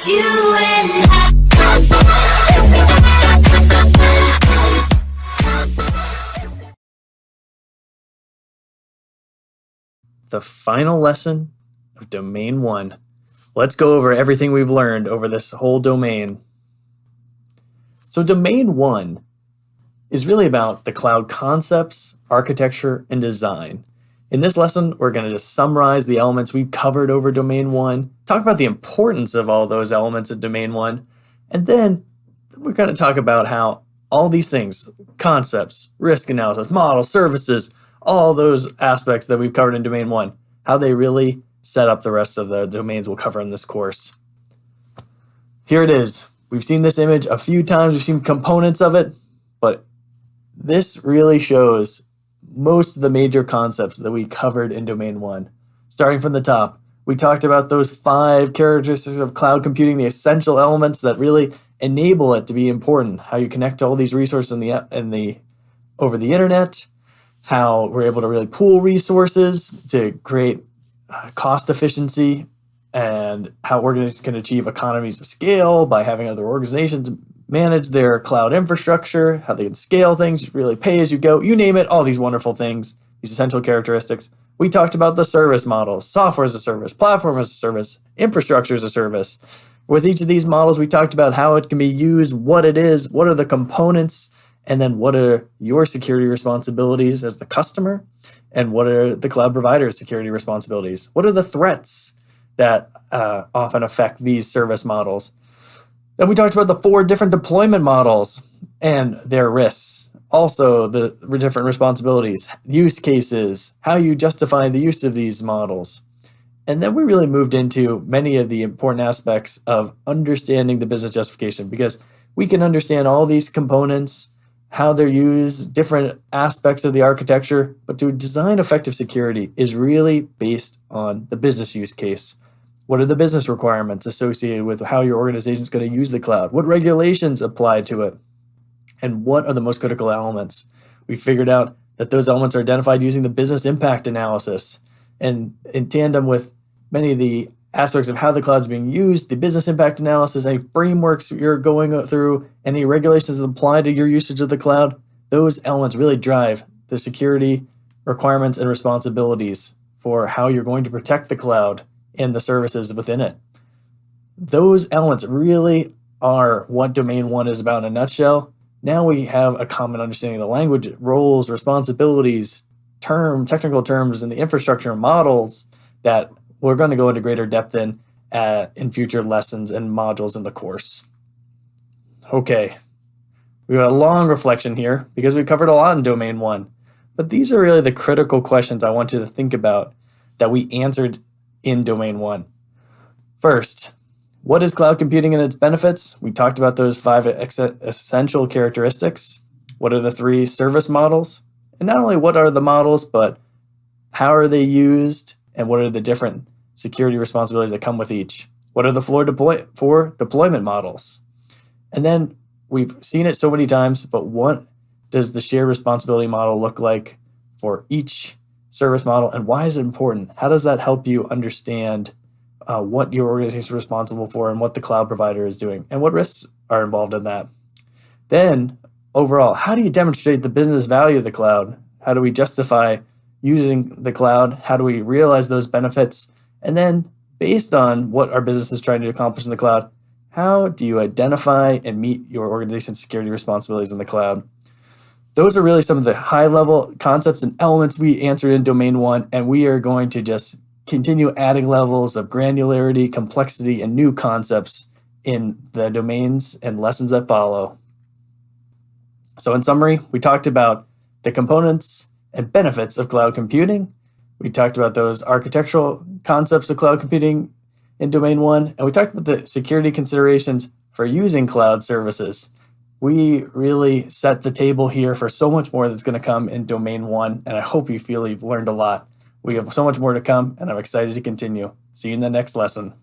just you and I. The final lesson of Domain 1. Let's go over everything we've learned over this whole domain. So Domain 1 is really about the cloud concepts, architecture, and design. In this lesson, we're going to just summarize the elements we've covered over Domain 1, talk about the importance of all those elements of Domain 1, and then we're going to talk about how all these things, concepts, risk analysis, models, services, all those aspects that we've covered in Domain 1, how they really set up the rest of the domains we'll cover in this course. Here it is. We've seen this image a few times, we've seen components of it, but this really shows most of the major concepts that we covered in Domain 1. Starting from the top, we talked about those 5 characteristics of cloud computing, the essential elements that really enable it to be important, how you connect all these resources over the internet, how we're able to really pool resources to create cost efficiency, and how organizations can achieve economies of scale by having other organizations manage their cloud infrastructure, how they can scale things, really pay as you go, you name it, all these wonderful things, these essential characteristics. We talked about the service models, software as a service, platform as a service, infrastructure as a service. With each of these models, we talked about how it can be used, what it is, what are the components, and then what are your security responsibilities as the customer, and what are the cloud provider's security responsibilities? What are the threats that often affect these service models? Then we talked about the 4 different deployment models and their risks. Also, the different responsibilities, use cases, how you justify the use of these models. And then we really moved into many of the important aspects of understanding the business justification, because we can understand all these components, how they're used, different aspects of the architecture, but to design effective security is really based on the business use case. What are the business requirements associated with how your organization is going to use the cloud? What regulations apply to it? And what are the most critical elements? We figured out that those elements are identified using the business impact analysis. And in tandem with many of the aspects of how the cloud is being used, the business impact analysis, any frameworks you're going through, any regulations that apply to your usage of the cloud, those elements really drive the security requirements and responsibilities for how you're going to protect the cloud and the services within it. Those elements really are what Domain 1 is about in a nutshell. Now we have a common understanding of the language, roles, responsibilities, technical terms, and the infrastructure models that we're going to go into greater depth in future lessons and modules in the course. Okay, we got a long reflection here because we covered a lot in Domain 1, but these are really the critical questions I want you to think about that we answered in Domain 1. First, what is cloud computing and its benefits? We talked about those 5 essential characteristics. What are the 3 service models? And not only what are the models, but how are they used, and what are the different security responsibilities that come with each? What are the 4 deployment models? And then we've seen it so many times, but what does the shared responsibility model look like for each service model, and why is it important? How does that help you understand what your organization is responsible for and what the cloud provider is doing and what risks are involved in that? Then, overall, how do you demonstrate the business value of the cloud? How do we justify using the cloud? How do we realize those benefits? And then, based on what our business is trying to accomplish in the cloud, how do you identify and meet your organization's security responsibilities in the cloud? Those are really some of the high-level concepts and elements we answered in Domain 1, and we are going to just continue adding levels of granularity, complexity, and new concepts in the domains and lessons that follow. So in summary, we talked about the components and benefits of cloud computing. We talked about those architectural concepts of cloud computing in Domain 1, and we talked about the security considerations for using cloud services. We really set the table here for so much more that's going to come in Domain 1, and I hope you feel you've learned a lot. We have so much more to come, and I'm excited to continue. See you in the next lesson.